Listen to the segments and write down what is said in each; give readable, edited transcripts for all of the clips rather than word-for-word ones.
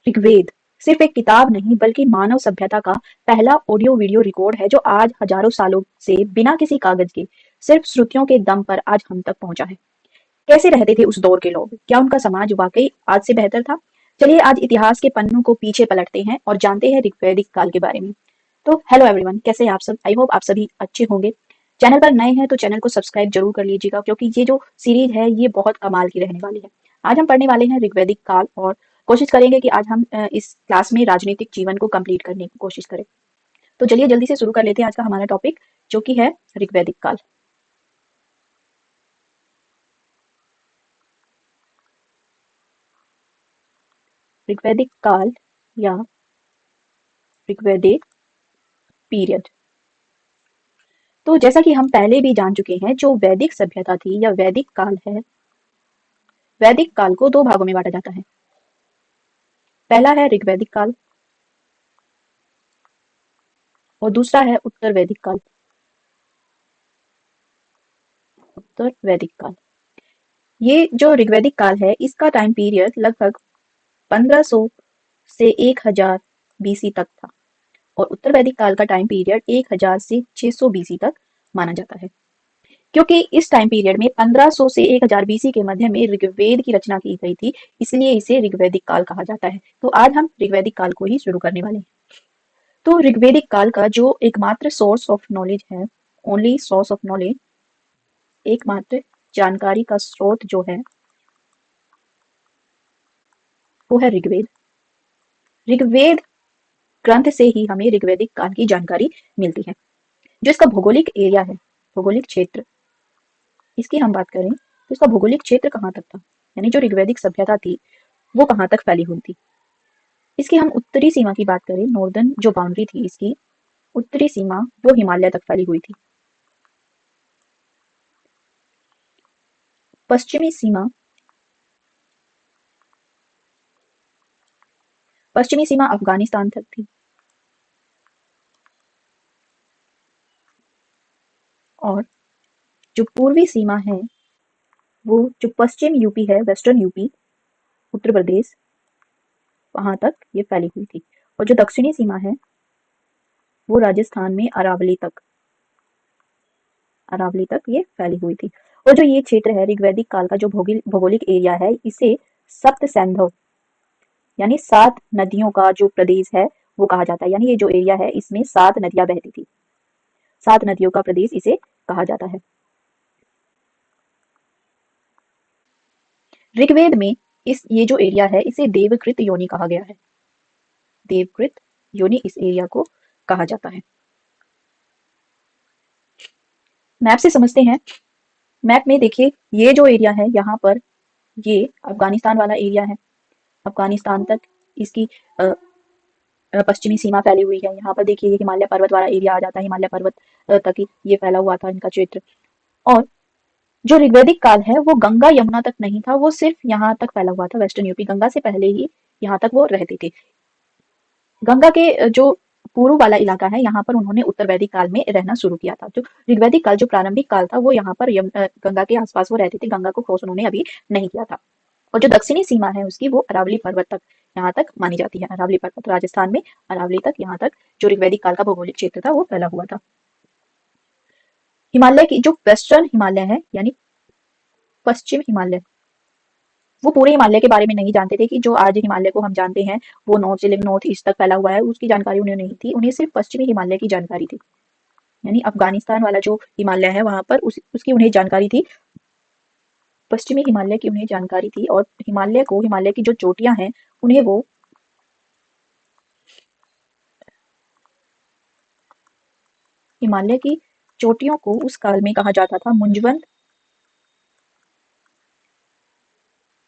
ऋग्वेद सिर्फ एक किताब नहीं बल्कि मानव सभ्यता का पहला ऑडियो वीडियो रिकॉर्ड है जो आज हजारों सालों से बिना किसी कागज के सिर्फ श्रुतियों के दम पर आज हम तक पहुंचा है। कैसे रहते थे उस दौर के लोग? क्या उनका समाज वाकई आज से बेहतर था? चलिए आज इतिहास के पन्नों को पीछे पलटते हैं और जानते हैं ऋग्वैदिक काल के बारे में। तो हेलो एवरीवन, कैसे हैं आप सब? आई होप आप सभी अच्छे होंगे। चैनल पर नए हैं तो चैनल को सब्सक्राइब जरूर कर लीजिएगा क्योंकि ये जो सीरीज है ये बहुत कमाल की रहने वाली है। आज हम पढ़ने वाले हैं ऋग्वैदिक काल और कोशिश करेंगे कि आज हम इस क्लास में राजनीतिक जीवन को कंप्लीट करने की कोशिश करें। तो चलिए जल्दी से शुरू कर लेते हैं आज का हमारा टॉपिक जो कि है ऋग्वैदिक काल। ऋग्वैदिक काल या ऋग्वैदिक पीरियड। तो जैसा कि हम पहले भी जान चुके हैं, जो वैदिक सभ्यता थी या वैदिक काल है, वैदिक काल को दो भागों में बांटा जाता है। पहला है ऋग्वैदिक काल और दूसरा है उत्तर वैदिक काल। उत्तर वैदिक काल, ये जो ऋग्वैदिक काल है इसका टाइम पीरियड लगभग 1500 से 1000 बीसी तक था और उत्तर वैदिक काल का टाइम पीरियड 1000 से 600 बीसी तक माना जाता है। क्योंकि इस टाइम पीरियड में 1500 से 1000 बीसी के मध्य में ऋग्वेद की रचना की गई थी, इसलिए इसे ऋग्वैदिक काल कहा जाता है। तो आज हम ऋग्वैदिक काल को ही शुरू करने वाले हैं। तो ऋग्वैदिक काल का जो एकमात्र सोर्स ऑफ नॉलेज है, ओनली सोर्स ऑफ नॉलेज, एकमात्र जानकारी का स्रोत जो है वो है ऋग्वेद। ऋग्वेद ग्रंथ से ही हमें ऋग्वैदिक काल की जानकारी मिलती है। जो इसका भौगोलिक एरिया है, भौगोलिक क्षेत्र, इसकी हम बात करें तो इसका भौगोलिक क्षेत्र कहाँ तक था, यानी जो ऋग्वैदिक सभ्यता थी वो कहाँ तक फैली हुई थी। इसकी हम उत्तरी सीमा की बात करें, नॉर्दर्न जो बाउंड्री थी इसकी उत्तरी सीमा वो हिमालय तक फैली हुई थी। पश्चिमी सीमा, पश्चिमी सीमा अफगानिस्तान तक थी और जो पूर्वी सीमा है वो जो पश्चिम यूपी है, वेस्टर्न यूपी, उत्तर प्रदेश, वहां तक ये फैली हुई थी। और जो दक्षिणी सीमा है वो राजस्थान में अरावली तक, अरावली तक ये फैली हुई थी। और जो ये क्षेत्र है ऋग्वैदिक काल का जो भौगोलिक एरिया है इसे सप्त सैंधव यानी 7 नदियों का जो प्रदेश है वो कहा जाता है। यानी ये जो एरिया है इसमें 7 नदियां बहती थी, 7 नदियों का प्रदेश इसे कहा जाता है। ऋग्वेद में ये जो एरिया है इसे देवकृत योनि कहा गया है। देवकृत योनि इस एरिया को कहा जाता है। मैप से समझते हैं। मैप में देखिए ये जो एरिया है यहाँ पर ये अफगानिस्तान वाला एरिया है। अफगानिस्तान तक इसकी पश्चिमी सीमा फैली हुई है। यहाँ पर देखिए ये हिमालय पर्वत वाला एरिया आ जाता है, हिमालय पर्वत तक ही ये फैला हुआ था इनका क्षेत्र। और जो ऋग्वैदिक काल है वो गंगा यमुना तक नहीं था, वो सिर्फ यहाँ तक फैला हुआ था, वेस्टर्न यूपी। गंगा से पहले ही यहाँ तक वो रहते थे। गंगा के जो पूर्व वाला इलाका है यहाँ पर उन्होंने उत्तर वैदिक काल में रहना शुरू किया था। जो ऋग्वैदिक काल जो प्रारंभिक काल था वो यहाँ पर गंगा के आसपास वो रहते थे, गंगा को क्रॉस उन्होंने अभी नहीं किया था। और जो दक्षिणी सीमा है उसकी वो अरावली पर्वत तक यहाँ तक मानी जाती है। अरावली पर्वत राजस्थान में अरावली तक यहाँ तक जो ऋग्वैदिक काल का भौगोलिक क्षेत्र था वो फैला हुआ था। हिमालय की जो वेस्टर्न हिमालय है यानी पश्चिम हिमालय, वो पूरे हिमालय के बारे में नहीं जानते थे कि जो आज हिमालय को हम जानते हैं वो नॉर्थ से लेकर नॉर्थ ईस्ट तक फैला हुआ है, उसकी जानकारी उन्हें नहीं थी। उन्हें सिर्फ पश्चिमी हिमालय की जानकारी थी, यानी अफगानिस्तान वाला जो हिमालय है वहां पर उसकी उन्हें जानकारी थी, पश्चिमी हिमालय की उन्हें जानकारी थी। और हिमालय को, हिमालय की जो चोटियां हैं उन्हें वो हिमालय की चोटियों को उस काल में कहा जाता था मुंजवंत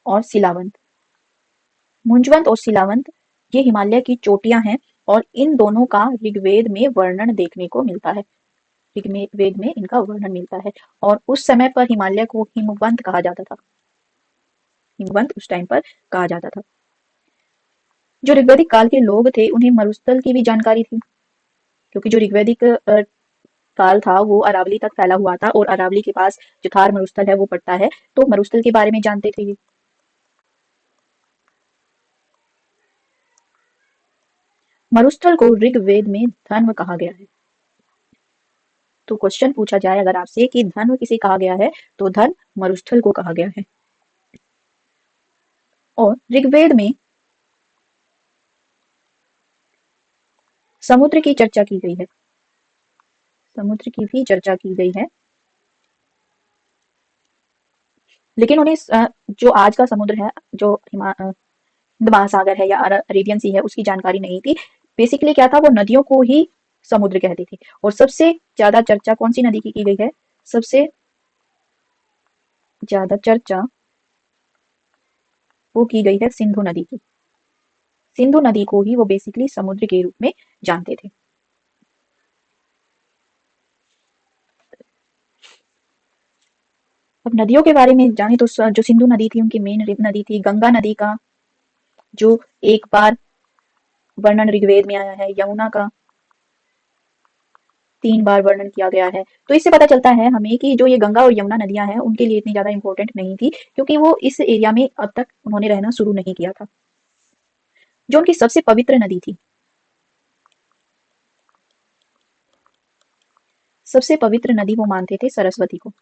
और सिलावंत। मुंजवंत और सिलावंत ये हिमालय की चोटियां हैं और इन दोनों का ऋग्वेद में वर्णन देखने को मिलता है। ऋग्वेद में इनका वर्णन मिलता है और उस समय पर हिमालय को हिमवंत कहा जाता था। हिमवंत उस टाइम पर कहा जाता था। जो ऋग्वैदिक काल के लोग थे उन्हें मरुस्थल की भी जानकारी थी, क्योंकि जो ऋग्वैदिक काल था वो अरावली तक फैला हुआ था और अरावली के पास जो थार मरुस्थल है वो पड़ता है, तो मरुस्थल के बारे में जानते थे ये। मरुस्थल को ऋग्वेद में धन्व कहा गया है। तो क्वेश्चन पूछा जाए अगर आपसे कि धन्व किसे कहा गया है, तो धन मरुस्थल को कहा गया है। और ऋग्वेद में समुद्र की चर्चा की गई है, समुद्र की भी चर्चा की गई है, लेकिन उन्हें जो आज का समुद्र है, जो हिंद महासागर है या अरेबियन सी है, उसकी जानकारी नहीं थी। बेसिकली क्या था, वो नदियों को ही समुद्र कहते थे। और सबसे ज्यादा चर्चा कौन सी नदी की गई है? सबसे ज्यादा चर्चा वो की गई है सिंधु नदी की। सिंधु नदी को ही वो बेसिकली समुद्र के रूप में जानते थे। अब नदियों के बारे में जाने तो जो सिंधु नदी थी उनकी मेन नदी थी। गंगा नदी का जो एक बार वर्णन ऋग्वेद में आया है, यमुना का 3 बार वर्णन किया गया है। तो इससे पता चलता है हमें कि जो ये गंगा और यमुना नदियां हैं उनके लिए इतनी ज्यादा इंपॉर्टेंट नहीं थी, क्योंकि वो इस एरिया में अब तक उन्होंने रहना शुरू नहीं किया था। जो उनकी सबसे पवित्र नदी थी, सबसे पवित्र नदी वो मानते थे सरस्वती को।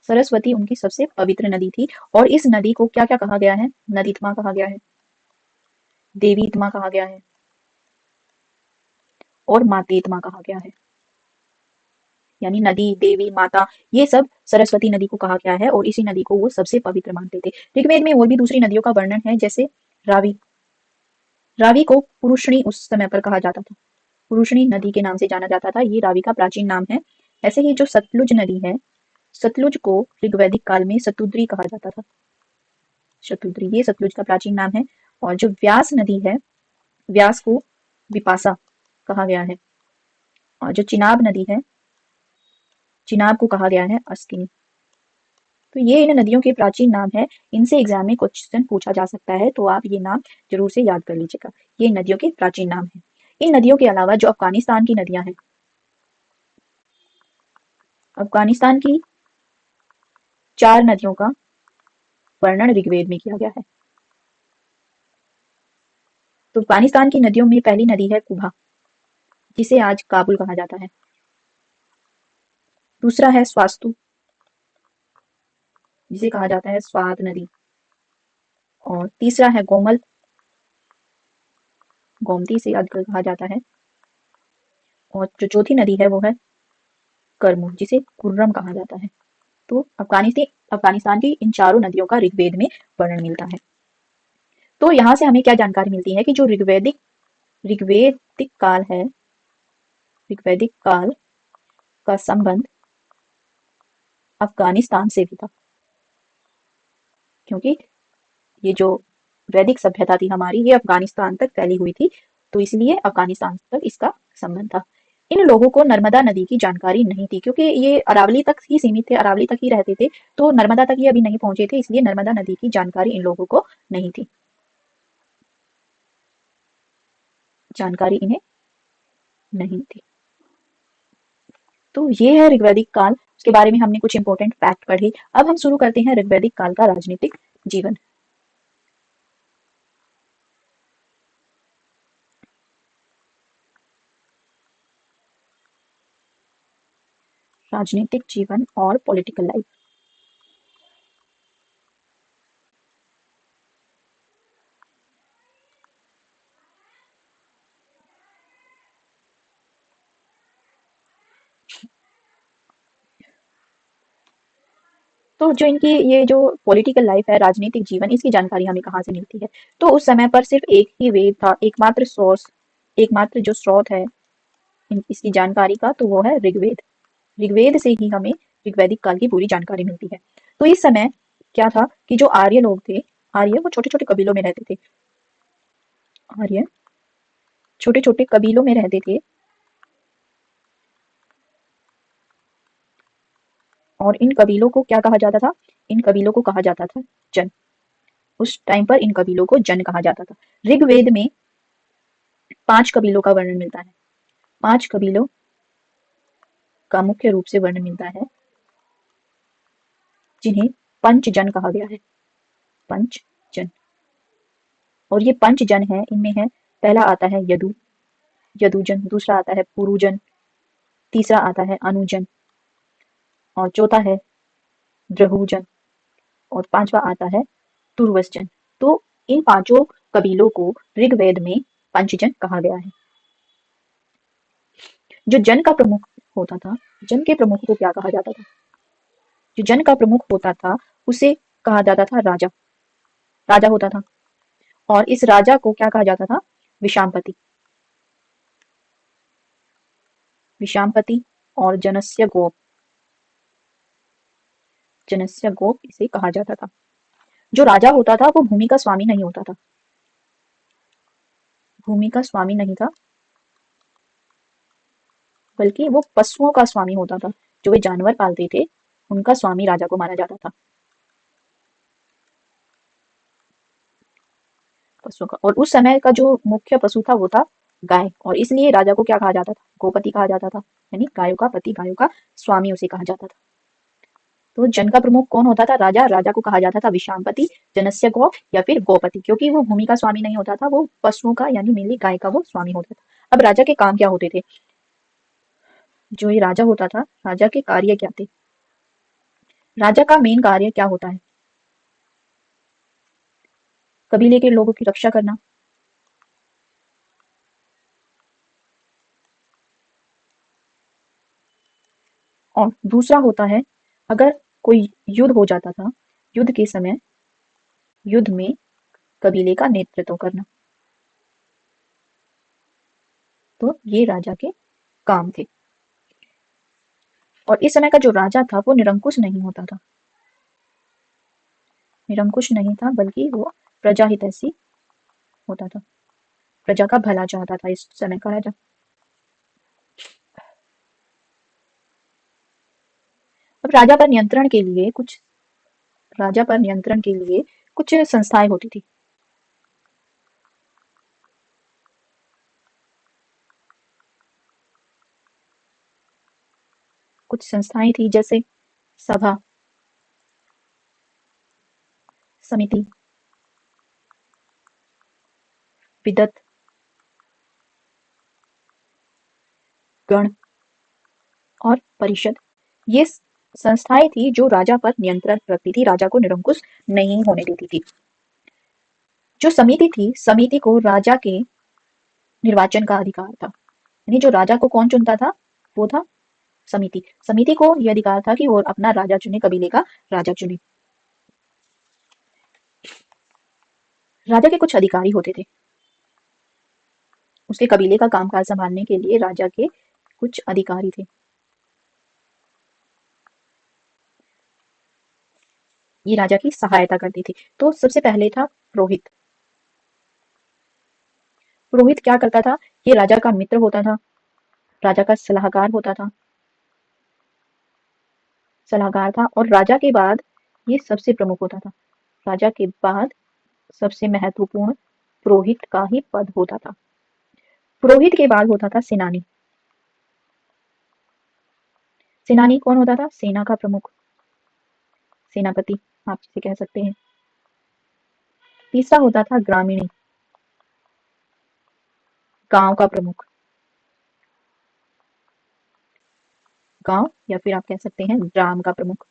सरस्वती उनकी सबसे पवित्र नदी थी। और इस नदी को क्या क्या कहा गया है? नदीत्मा कहा गया है, देवीत्मा कहा गया है और मातेत्मा कहा गया है। यानी नदी, देवी, माता, ये सब सरस्वती नदी को कहा गया है और इसी नदी को वो सबसे पवित्र मानते थे। ऋग्वेद में और भी दूसरी नदियों का वर्णन है, जैसे रावी। रावी को पुरुषणी उस समय पर कहा जाता था, पुरुषणी नदी के नाम से जाना जाता था। ये रावी का प्राचीन नाम है। ऐसे ही जो सतलुज नदी है, सतलुज को ऋग्वैदिक काल में सतुद्री कहा जाता था। शतुद्री, ये सतलुज का प्राचीन नाम है। और जो व्यास नदी है, व्यास को विपासा कहा गया है। और जो चिनाब नदी है, चिनाब को कहा गया है अस्किनी। तो ये इन नदियों के प्राचीन नाम है। इनसे एग्जाम में क्वेश्चन पूछा जा सकता है, तो आप ये नाम जरूर से याद कर लीजिएगा। ये नदियों के प्राचीन नाम है। इन नदियों के अलावा जो अफगानिस्तान की नदियां हैं, अफगानिस्तान की 4 नदियों का वर्णन ऋग्वेद में किया गया है। तो अफगानिस्तान की नदियों में पहली नदी है कुबा, जिसे आज काबुल कहा जाता है। दूसरा है स्वास्तु, जिसे कहा जाता है स्वाद नदी। और तीसरा है गोमल, गोमती से आज कहा जाता है। और जो चौथी नदी है वो है करमू, जिसे कुर्रम कहा जाता है। तो अफगानिस्तान की इन चारों नदियों का ऋग्वेद में वर्णन मिलता है। तो यहाँ से हमें क्या जानकारी मिलती है कि जो ऋग्वेदिक काल है, ऋग्वैदिक काल का संबंध अफगानिस्तान से भी था, क्योंकि ये जो वैदिक सभ्यता थी हमारी, ये अफगानिस्तान तक फैली हुई थी। तो इसलिए अफगानिस्तान तक इसका संबंध था। इन लोगों को नर्मदा नदी की जानकारी नहीं थी, क्योंकि ये अरावली तक ही सीमित थे, अरावली तक ही रहते थे। तो नर्मदा तक ये अभी नहीं पहुंचे थे, इसलिए नर्मदा नदी की जानकारी इन लोगों को नहीं थी, जानकारी इन्हें नहीं थी। तो ये है ऋग्वैदिक काल। उसके बारे में हमने कुछ इंपॉर्टेंट फैक्ट पढ़े। अब हम शुरू करते हैं ऋग्वैदिक काल का राजनीतिक जीवन। राजनीतिक जीवन और पॉलिटिकल लाइफ। तो जो इनकी ये जो पॉलिटिकल लाइफ है, राजनीतिक जीवन, इसकी जानकारी हमें कहाँ से मिलती है? तो उस समय पर सिर्फ एक ही वेद था, एकमात्र सोर्स, एकमात्र जो स्रोत है इसकी जानकारी का, तो वो है ऋग्वेद। ऋग्वेद से ही हमें ऋग्वैदिक काल की पूरी जानकारी मिलती है। तो इस समय क्या था कि जो आर्य लोग थे, आर्य वो छोटे छोटे कबीलों में रहते थे। आर्य छोटे छोटे कबीलों में रहते थे और इन कबीलों को क्या कहा जाता था? इन कबीलों को कहा जाता था जन। उस टाइम पर इन कबीलों को जन कहा जाता था। ऋग्वेद में 5 कबीलों का वर्णन मिलता है। 5 कबीलों का मुख्य रूप से वर्णन मिलता है, जिन्हें पंचजन कहा गया है। पंचजन। और ये पंचजन है, इनमें है, पहला आता है यदु, यदुजन, दूसरा आता है पुरुजन, तीसरा आता है अनुजन और चौथा है द्रहुजन और पांचवा आता है तुर्वसजन। तो इन पांचों कबीलों को ऋग्वेद में पंचजन कहा गया है। जो जन का प्रमुख होता था, जन के प्रमुख को क्या कहा जाता था? जो जन का प्रमुख होता था उसे कहा जाता था राजा, राजा होता था। और इस राजा को क्या कहा जाता था? विशाम्पति, विशाम्पति और जनस्य गोप, जनस्य गोप इसे कहा जाता था। जो राजा होता था वो भूमि का स्वामी नहीं होता था, भूमि का स्वामी नहीं था, बल्कि वो पशुओं का स्वामी होता था। जो वे जानवर पालते थे उनका स्वामी राजा को माना जाता था, पशुओं का। और उस समय का जो मुख्य पशु था वो था गाय, और इसलिए राजा को क्या कहा जाता था? गोपति कहा जाता था, यानी गायों का पति, गायों का स्वामी उसे कहा जाता था। तो जन का प्रमुख कौन होता था? राजा। राजा को कहा जाता था विशाम्पति, जनस्य गौ या फिर गोपति, क्योंकि वो भूमि का स्वामी नहीं होता था, वो पशुओं का यानी मेनली गाय का वो स्वामी होता था। अब राजा के काम क्या होते थे? जो ये राजा होता था, राजा के कार्य क्या थे? राजा का मेन कार्य क्या होता है? कबीले के लोगों की रक्षा करना, और दूसरा होता है अगर कोई युद्ध हो जाता था, युद्ध के समय युद्ध में कबीले का नेतृत्व करना। तो ये राजा के काम थे। और इस समय का जो राजा था वो निरंकुश नहीं होता था, निरंकुश नहीं था, बल्कि वो प्रजा हितैषी होता था, प्रजा का भला चाहता था इस समय का राजा। अब राजा पर नियंत्रण के लिए कुछ संस्थाएं होती थी। कुछ संस्थाएं थी जैसे सभा, समिति, विदत, गण और परिषद। ये संस्थाएं थी जो राजा पर नियंत्रण रखती थी, राजा को निरंकुश नहीं होने देती थी। जो समिति थी, समिति को राजा के निर्वाचन का अधिकार था, यानी जो राजा को कौन चुनता था वो था समिति। समिति को यह अधिकार था कि वो अपना राजा चुने, कबीले का राजा चुने। राजा के कुछ अधिकारी होते थे, उसके कबीले का कामकाज संभालने के लिए राजा के कुछ अधिकारी थे। ये राजा की सहायता करते थे। तो सबसे पहले था पुरोहित। पुरोहित क्या करता था? ये राजा का मित्र होता था, राजा का सलाहकार होता था, सलाहकार था। और राजा के बाद ये सबसे प्रमुख होता था, राजा के बाद सबसे महत्वपूर्ण पुरोहित का ही पद होता था। पुरोहित के बाद होता था सेनानी। सेनानी कौन होता था? सेना का प्रमुख, सेनापति आप इसे कह सकते हैं। तीसरा होता था ग्रामीणी, गांव का प्रमुख, गांव या फिर आप कह सकते हैं ग्राम का प्रमुख।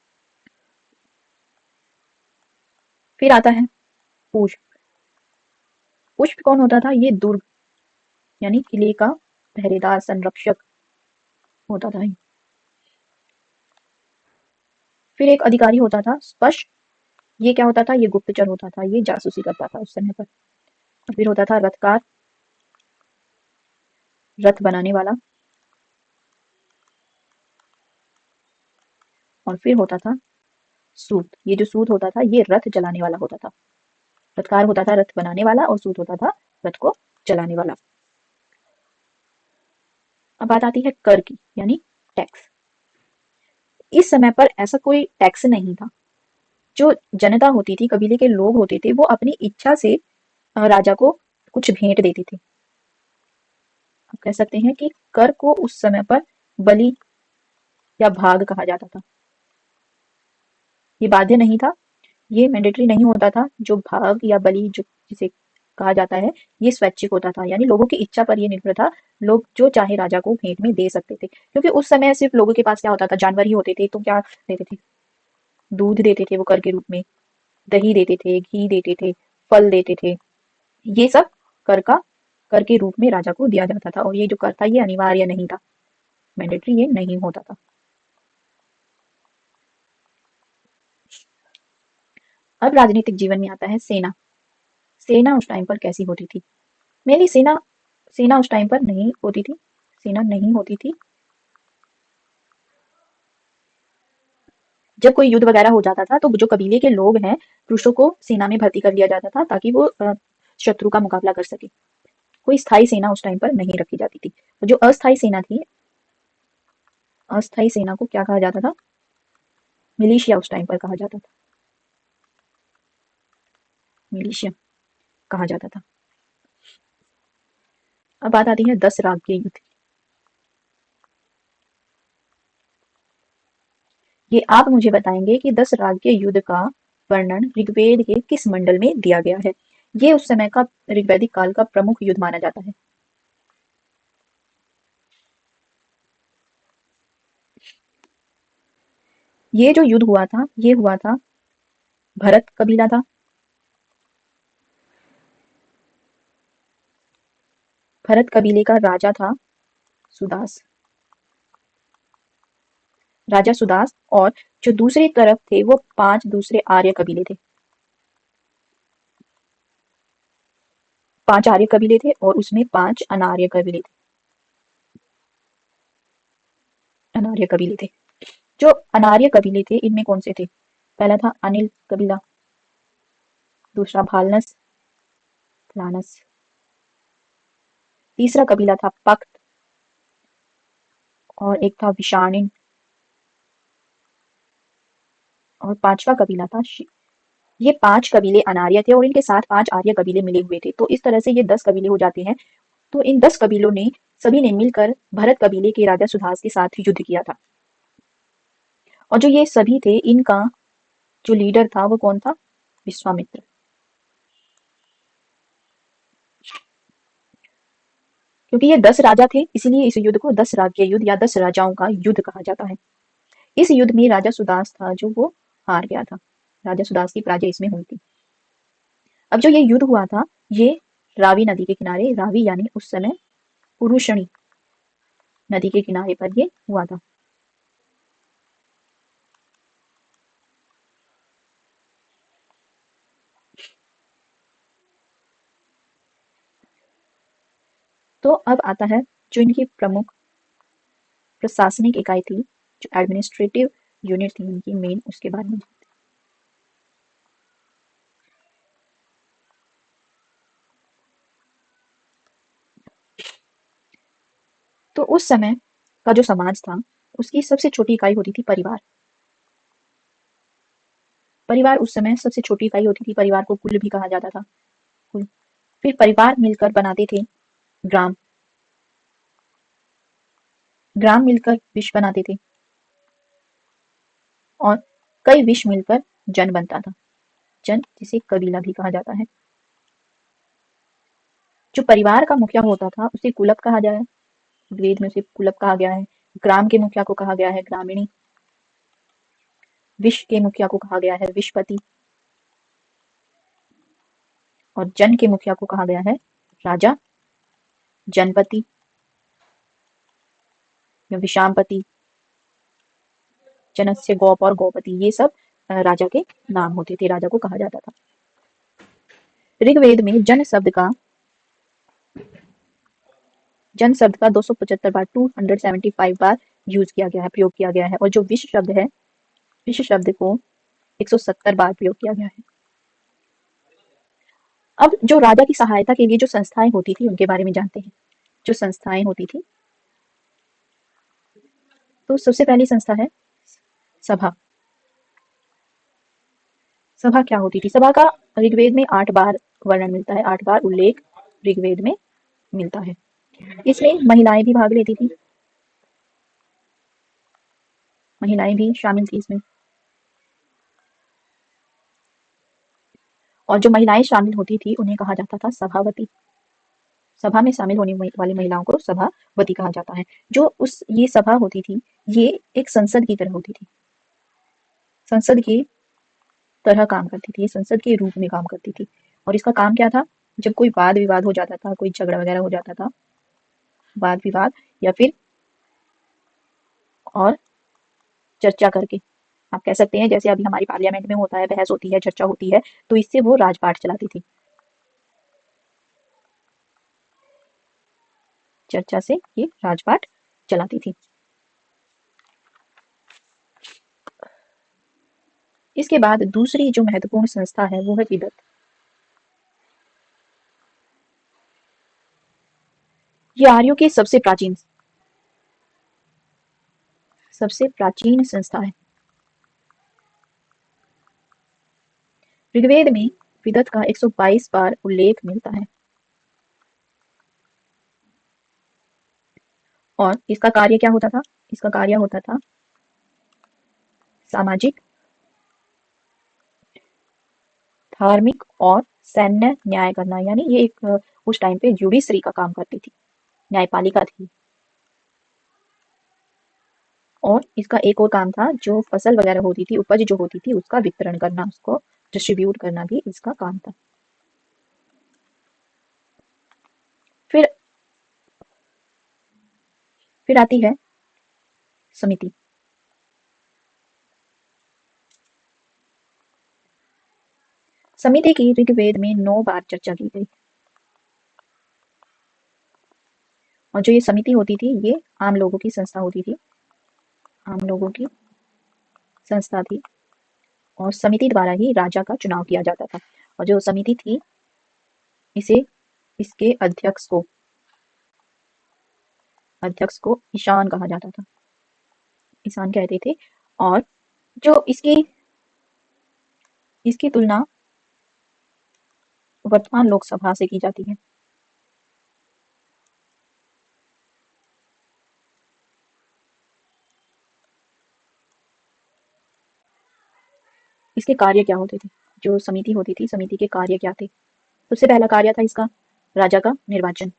फिर आता है पुष्प। पुष्प कौन होता था? ये दुर्ग यानी किले का पहरेदार, संरक्षक होता था। फिर एक अधिकारी होता था स्पष्ट। ये क्या होता था? ये गुप्तचर होता था, ये जासूसी करता था उस समय पर। फिर होता था रथकार, रथ बनाने वाला। और फिर होता था सूत। ये जो सूत होता था ये रथ चलाने वाला होता था। रथकार होता था रथ बनाने वाला और सूत होता था रथ को चलाने वाला। अब बात आती है कर की, यानी टैक्स। इस समय पर ऐसा कोई टैक्स नहीं था। जो जनता होती थी, कबीले के लोग होते थे, वो अपनी इच्छा से राजा को कुछ भेंट देते थे। आप कह सकते हैं कि कर को उस समय पर बलि या भाग कहा जाता था। ये बाध्य नहीं था, ये मैंडेटरी नहीं होता था। जो भाग या बलि जो जिसे कहा जाता है ये स्वैच्छिक होता था, यानी लोगों की इच्छा पर ये निर्भर था। लोग जो चाहे राजा को भेंट में दे सकते थे, क्योंकि उस समय सिर्फ लोगों के पास क्या होता था, जानवर ही होते थे, तो क्या देते थे, दूध देते थे वो कर के रूप में, दही देते थे, घी देते थे, फल देते थे। ये सब कर के रूप में राजा को दिया जाता था, और ये जो कर था ये अनिवार्य नहीं था, मैंडेटरी ये नहीं होता था। अब राजनीतिक जीवन में आता है सेना। सेना उस टाइम पर कैसी होती थी? मेनली सेना सेना उस टाइम पर नहीं होती थी, सेना नहीं होती थी। जब कोई युद्ध वगैरह हो जाता था तो जो कबीले के लोग हैं, पुरुषों को सेना में भर्ती कर लिया जाता था ताकि वो शत्रु का मुकाबला कर सके। कोई स्थायी सेना उस टाइम पर नहीं रखी जाती थी। तो जो अस्थायी सेना थी, अस्थायी सेना को क्या कहा जाता था? मिलिशिया उस टाइम पर कहा जाता था, मिलिशिया कहा जाता था। अब बात आती है 10 राग के युद्ध की। ये आप मुझे बताएंगे कि 10 राग के युद्ध का वर्णन ऋग्वेद के किस मंडल में दिया गया है? ये उस समय का ऋग्वैदिक काल का प्रमुख युद्ध माना जाता है। ये जो युद्ध हुआ था, ये हुआ था, भरत कबीला था। भरत कबीले का राजा था सुदास, राजा सुदास। और जो दूसरी तरफ थे वो 5 दूसरे आर्य कबीले थे। 5 आर्य कबीले थे और उसमें 5 अनार्य कबीले थे। अनार्य कबीले थे। जो अनार्य कबीले थे इनमें कौन से थे? पहला था अनिल कबीला, दूसरा भालनस, लानस, तीसरा कबीला था पक्त, और एक था विषाणिन, और 5वां कबीला था ये 5 कबीले अनार्य थे और इनके साथ 5 आर्य कबीले मिले हुए थे। तो इस तरह से ये 10 कबीले हो जाते हैं। तो इन 10 कबीलों ने सभी ने मिलकर भरत कबीले के राजा सुधास के साथ युद्ध किया था। और जो ये सभी थे, इनका जो लीडर था वो कौन था? विश्वामित्र। क्योंकि ये 10 राजा थे, इसीलिए इस युद्ध को 10 राज्य युद्ध या 10 राजाओं का युद्ध कहा जाता है। इस युद्ध में राजा सुदास था जो वो हार गया था। राजा सुदास की पराजय इसमें हुई थी। अब जो ये युद्ध हुआ था, ये रावी नदी के किनारे, रावी यानी उस समय पुरुषणी नदी के किनारे पर ये हुआ था। तो अब आता है जो इनकी प्रमुख प्रशासनिक इकाई थी, जो एडमिनिस्ट्रेटिव यूनिट थी इनकी मेन, उसके बारे में। तो उस समय का जो समाज था, उसकी सबसे छोटी इकाई होती थी परिवार। परिवार उस समय सबसे छोटी इकाई होती थी। परिवार को कुल भी कहा जाता था, कुल। फिर परिवार मिलकर बनाते थे ग्राम, ग्राम मिलकर विश्व बनाते थे, और कई विश्व मिलकर जन बनता था। जन जिसे कबीला भी कहा जाता है। जो परिवार का मुखिया होता था उसे कुलप कहा जाए, वेद में उसे कुलप कहा गया है। ग्राम के मुखिया को कहा गया है ग्रामीणी। विश्व के मुखिया को कहा गया है विश्वपति, और जन के मुखिया को कहा गया है राजा, जनपति या विषामपति, जनस्य गौप और गौपति। ये सब राजा के नाम होते थे, राजा को कहा जाता था। ऋग्वेद में जन शब्द का 275 बार, 275 बार यूज किया गया है, प्रयोग किया गया है। और जो विश्व शब्द है, विश्व शब्द को 170 बार प्रयोग किया गया है। अब जो राजा की सहायता के लिए जो संस्थाएं होती थी उनके बारे में जानते हैं। जो संस्थाएं होती थी, तो सबसे पहली संस्था है सभा। सभा क्या होती थी? सभा का ऋग्वेद में 8 बार वर्णन मिलता है, 8 बार उल्लेख ऋग्वेद में मिलता है। इसमें महिलाएं भी भाग लेती थी, महिलाएं भी शामिल थी इसमें। और जो महिलाएं शामिल होती थी उन्हें कहा जाता था सभावती। सभा में शामिल होने वाली महिलाओं को सभावती कहा जाता है। जो उस ये सभा होती थी, ये एक संसद की तरह होती थी, संसद की तरह काम करती थी, संसद के रूप में काम करती थी। और इसका काम क्या था, जब कोई वाद विवाद हो जाता था, कोई झगड़ा वगैरह हो जाता था, वाद विवाद या फिर और चर्चा करके, आप कह सकते हैं जैसे अभी हमारी पार्लियामेंट में होता है, बहस होती है, चर्चा होती है, तो इससे वो राजपाट चलाती थी, चर्चा से ये राजपाट चलाती थी। इसके बाद दूसरी जो महत्वपूर्ण संस्था है वो है विदत। ये आर्यों की सबसे प्राचीन संस्था है। ऋग्वेद में विदत का 122 बार उल्लेख मिलता है और इसका कार्य क्या होता था, इसका कार्य होता था सामाजिक, धार्मिक और सैन्य न्याय करना। यानी ये एक उस टाइम पे जुडिशरी का काम करती थी, न्यायपालिका थी। और इसका एक और काम था, जो फसल वगैरह होती थी, उपज जो होती थी, उसका वितरण करना, उसको डिस्ट्रीब्यूट करना भी इसका काम था। फिर फिर आती है समिति। समिति की ऋग्वेद में 9 बार चर्चा की गई। और जो ये समिति होती थी, ये आम लोगों की संस्था होती थी, आम लोगों की संस्था थी। और समिति द्वारा ही राजा का चुनाव किया जाता था। और जो समिति थी, इसे इसके अध्यक्ष को ईशान कहा जाता था, ईशान कहते थे। और जो इसकी तुलना वर्तमान लोकसभा से की जाती है। इसके कार्य क्या होते थे, जो समिति होती थी, समिति के कार्य क्या थे। सबसे पहला कार्य था इसका राजा का निर्वाचन,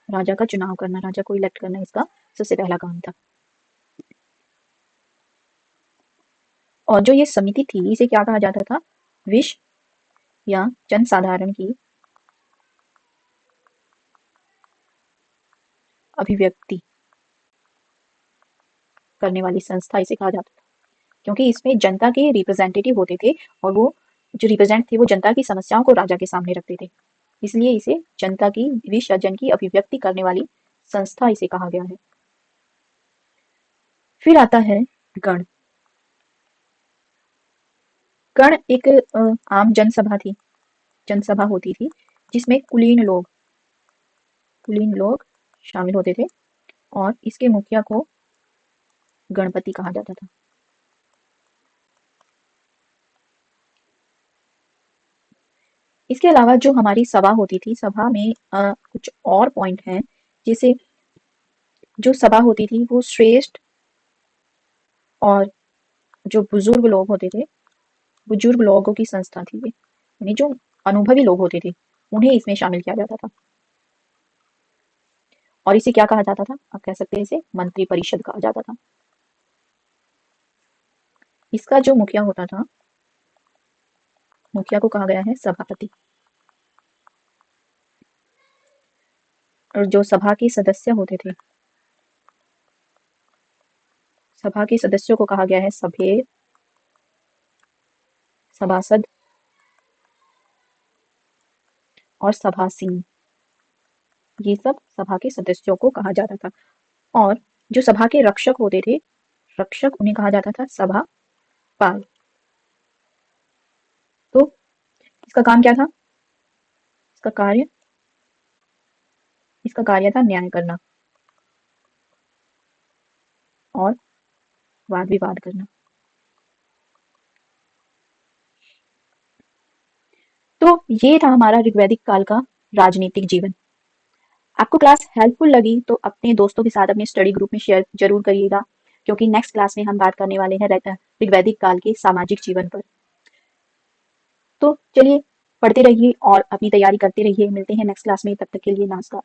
राजा का चुनाव करना, राजा को इलेक्ट करना, इसका सबसे पहला काम था। और जो ये समिति थी, इसे क्या कहा जाता था, विश्व या जनसाधारण की अभिव्यक्ति करने वाली संस्था इसे कहा जाता था, क्योंकि इसमें जनता के रिप्रेजेंटेटिव होते थे और वो जो रिप्रेजेंट थे वो जनता की समस्याओं को राजा के सामने रखते थे, इसलिए इसे जनता की विश या जन की अभिव्यक्ति करने वाली संस्था इसे कहा गया है। फिर आता है गण। गण एक आम जनसभा होती थी, जिसमें कुलीन लोग शामिल होते थे और इसके मुखिया को गणपति कहा जाता था। इसके अलावा जो हमारी सभा होती थी, सभा में कुछ और पॉइंट हैं, जैसे जो सभा होती थी वो श्रेष्ठ और जो बुजुर्ग लोग होते थे, बुजुर्ग लोगों की संस्था थी ये, यानी जो अनुभवी लोग होते थे उन्हें इसमें शामिल किया जाता था। और इसे क्या कहा जाता था, आप कह सकते हैं इसे मंत्री परिषद कहा जाता था। इसका जो मुखिया होता था, मुखिया को कहा गया है सभापति। और जो सभा के सदस्य होते थे, सभा के सदस्यों को कहा गया है सभ्य, सभासद और सभासीन। ये सब सभा के सदस्यों को कहा जाता था। और जो सभा के रक्षक होते थे, रक्षक उन्हें कहा जाता था सभापाल। तो इसका काम क्या था, इसका कार्य था न्याय करना और वाद विवाद करना। तो ये था हमारा ऋग्वैदिक काल का राजनीतिक जीवन। आपको क्लास हेल्पफुल लगी तो अपने दोस्तों के साथ अपने स्टडी ग्रुप में शेयर जरूर करिएगा, क्योंकि नेक्स्ट क्लास में हम बात करने वाले हैं ऋग्वैदिक काल के सामाजिक जीवन पर। तो चलिए पढ़ते रहिए और अपनी तैयारी करते रहिए। मिलते हैं नेक्स्ट क्लास में, तब तक के लिए नमस्कार।